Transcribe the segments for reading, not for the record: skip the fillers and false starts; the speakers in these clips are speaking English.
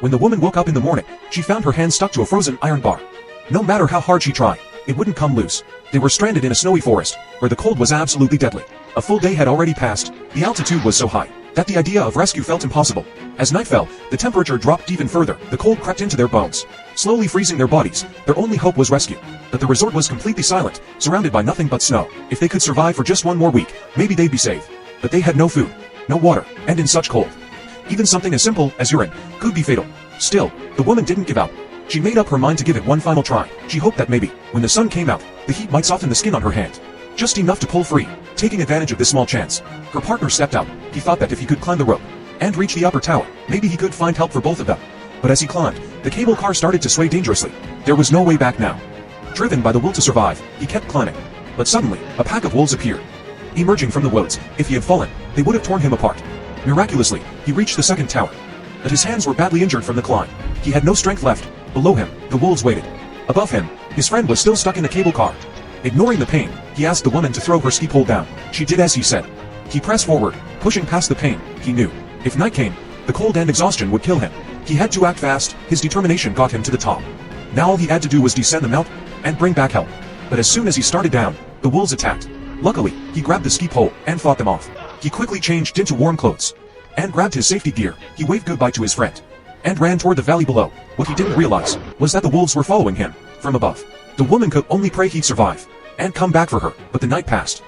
When the woman woke up in the morning, she found her hand stuck to a frozen iron bar. No matter how hard she tried, it wouldn't come loose. They were stranded in a snowy forest, where the cold was absolutely deadly. A full day had already passed. The altitude was so high that the idea of rescue felt impossible. As night fell, the temperature dropped even further. The cold crept into their bones, slowly freezing their bodies. Their only hope was rescue. But the resort was completely silent, surrounded by nothing but snow. If they could survive for just one more week, maybe they'd be safe. But they had no food, no water, and in such cold, even something as simple as urine could be fatal. Still, the woman didn't give up. She made up her mind to give it one final try. She hoped that maybe, when the sun came out, the heat might soften the skin on her hand. Just enough to pull free. Taking advantage of this small chance, her partner stepped out. He thought that if he could climb the rope and reach the upper tower, maybe he could find help for both of them. But as he climbed, the cable car started to sway dangerously. There was no way back now. Driven by the will to survive, he kept climbing. But suddenly, a pack of wolves appeared. Emerging from the woods, if he had fallen, they would have torn him apart. Miraculously, he reached the second tower. But his hands were badly injured from the climb. He had no strength left. Below him, the wolves waited. Above him, his friend was still stuck in the cable car. Ignoring the pain, he asked the woman to throw her ski pole down. She did as he said. He pressed forward, pushing past the pain. He knew, if night came, the cold and exhaustion would kill him. He had to act fast. His determination got him to the top. Now all he had to do was descend the mount and bring back help. But as soon as he started down, the wolves attacked. Luckily, he grabbed the ski pole and fought them off. He quickly changed into warm clothes and grabbed his safety gear. He waved goodbye to his friend and ran toward the valley below. What he didn't realize was that the wolves were following him from above. The woman could only pray he'd survive and come back for her, but the night passed.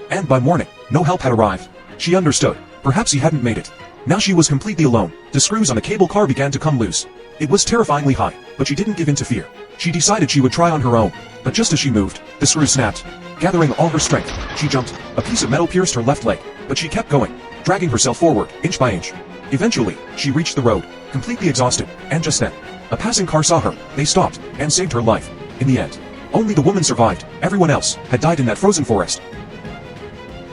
And by morning, no help had arrived. She understood. Perhaps he hadn't made it. Now she was completely alone. The screws on the cable car began to come loose. It was terrifyingly high, but she didn't give in to fear. She decided she would try on her own. But just as she moved, the screw snapped. Gathering all her strength, she jumped. A piece of metal pierced her left leg, but she kept going, dragging herself forward, inch by inch. Eventually, she reached the road, completely exhausted, and just then, a passing car saw her. They stopped and saved her life. In the end, only the woman survived. Everyone else had died in that frozen forest.